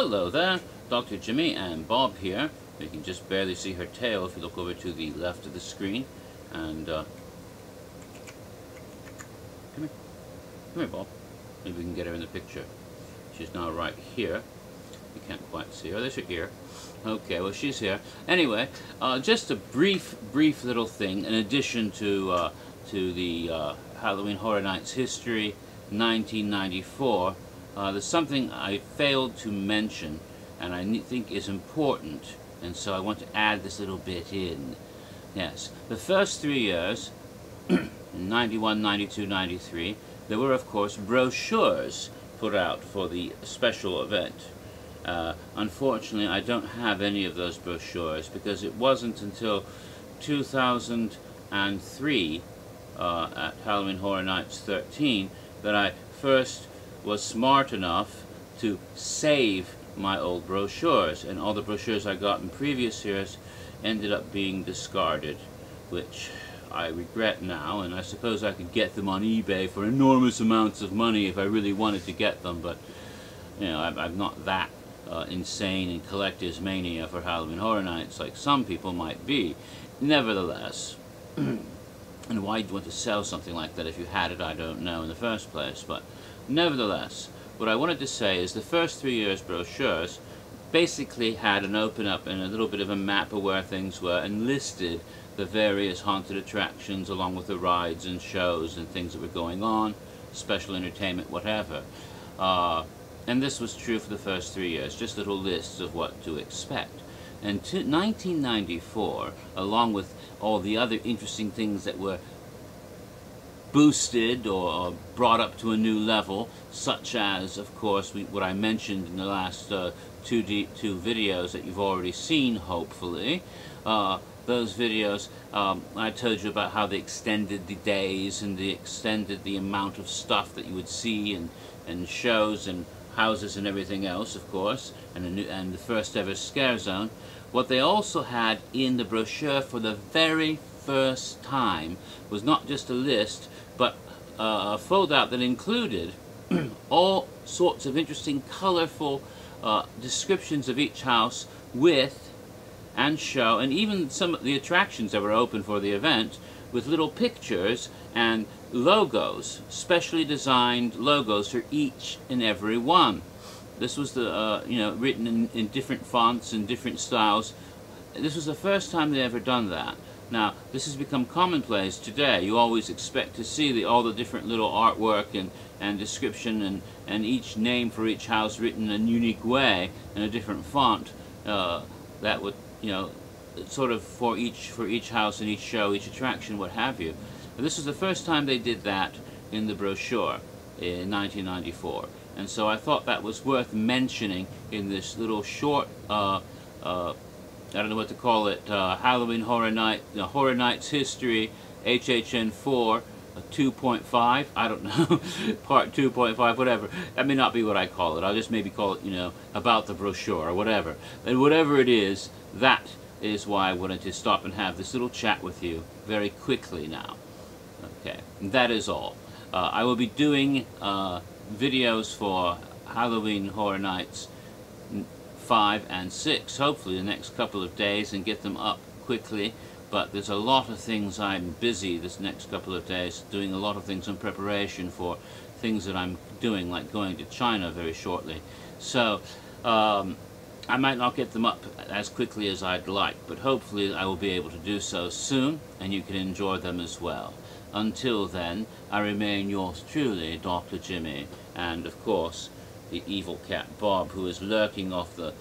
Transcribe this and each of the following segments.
Hello there, Dr. Jimmy and Bob here. You can just barely see her tail if you look over to the left of the screen. And come here, Bob. Maybe we can get her in the picture. She's now right here. You can't quite see her. There's her ear. Okay, well, she's here. Anyway, just a brief little thing in addition to the Halloween Horror Nights history 1994. There's something I failed to mention and I think is important, and so I want to add this little bit in. Yes, the first 3 years, 91, 92, 93, there were of course brochures put out for the special event. Unfortunately, I don't have any of those brochures because it wasn't until 2003 at Halloween Horror Nights 13 that I first was smart enough to save my old brochures, and all the brochures I got in previous years ended up being discarded, which I regret now, and I suppose I could get them on eBay for enormous amounts of money if I really wanted to get them, but you know, I'm not that insane in collector's mania for Halloween Horror Nights like some people might be. Nevertheless, and why do you want to sell something like that if you had it, I don't know in the first place, but nevertheless, what I wanted to say is the first 3 years brochures basically had an open up and a little bit of a map of where things were and listed the various haunted attractions along with the rides and shows and things that were going on, special entertainment, whatever. And this was true for the first 3 years, just little lists of what to expect. And 1994, along with all the other interesting things that were boosted or brought up to a new level, such as, of course, what I mentioned in the last two videos that you've already seen, hopefully. Those videos, I told you about how they extended the days and they extended the amount of stuff that you would see and shows and houses and everything else, of course, and the first ever scare zone. What they also had in the brochure for the very first time was not just a list, but a foldout that included all sorts of interesting, colorful descriptions of each house with and show, and even some of the attractions that were open for the event, with little pictures and logos, specially designed logos for each and every one. This was the written in different fonts and different styles. This was the first time they ever done that. Now, this has become commonplace today. You always expect to see all the different little artwork and description and each name for each house written in a unique way in a different font that would, sort of for each house and each show, each attraction, what have you. But this was the first time they did that in the brochure in 1994. And so I thought that was worth mentioning in this little short I don't know what to call it, Halloween Horror Horror Nights History, HHN4, 2.5, I don't know, part 2.5, whatever. That may not be what I call it. I'll just maybe call it, about the brochure or whatever. And whatever it is, that is why I wanted to stop and have this little chat with you very quickly now. Okay, and that is all. I will be doing videos for Halloween Horror Nights 5 and 6, hopefully the next couple of days, and get them up quickly. But there's a lot of things I'm busy this next couple of days, doing a lot of things in preparation for things that I'm doing, like going to China very shortly. So I might not get them up as quickly as I'd like, but hopefully I will be able to do so soon, and you can enjoy them as well. Until then, I remain yours truly, Dr. Jimmy, and of course the evil cat Bob, who is lurking off the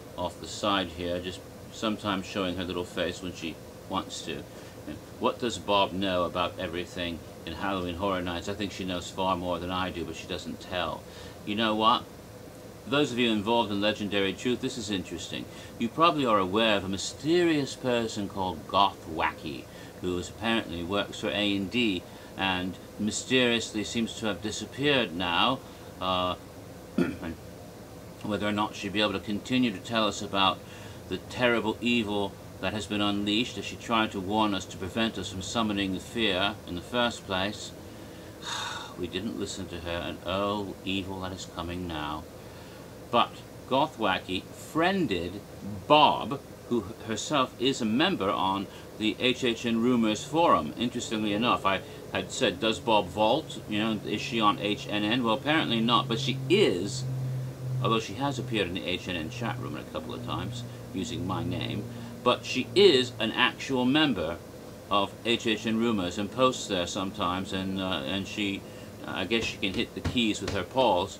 side here, just sometimes showing her little face when she wants to. And what does Bob know about everything in Halloween Horror Nights? I think she knows far more than I do, but she doesn't tell. You know what? Those of you involved in Legendary Truth, this is interesting. You probably are aware of a mysterious person called Goth Wacky, who apparently works for A&D and mysteriously seems to have disappeared now. Whether or not she'll be able to continue to tell us about the terrible evil that has been unleashed as she tried to warn us to prevent us from summoning the fear in the first place. We didn't listen to her, and oh, evil that is coming now. But Gothwacky friended Bob, who herself is a member on the HHN Rumors forum. Interestingly enough, I had said, does Bob vault? You know, is she on HNN? Well, apparently not, but she is, although she has appeared in the HNN chat room a couple of times using my name, but she is an actual member of HHN Rumors and posts there sometimes, and she, I guess she can hit the keys with her paws.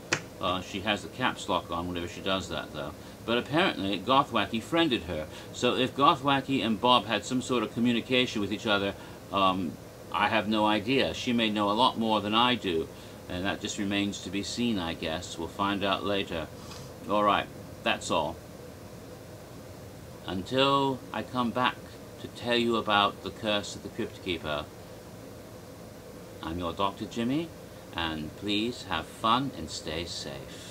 She has the caps lock on whenever she does that, though. But apparently, Gothwacky friended her. So if Gothwacky and Bob had some sort of communication with each other, I have no idea. She may know a lot more than I do, and that just remains to be seen, I guess. We'll find out later. Alright, that's all. Until I come back to tell you about the curse of the Cryptkeeper, I'm your Dr. Jimmy, and please have fun and stay safe.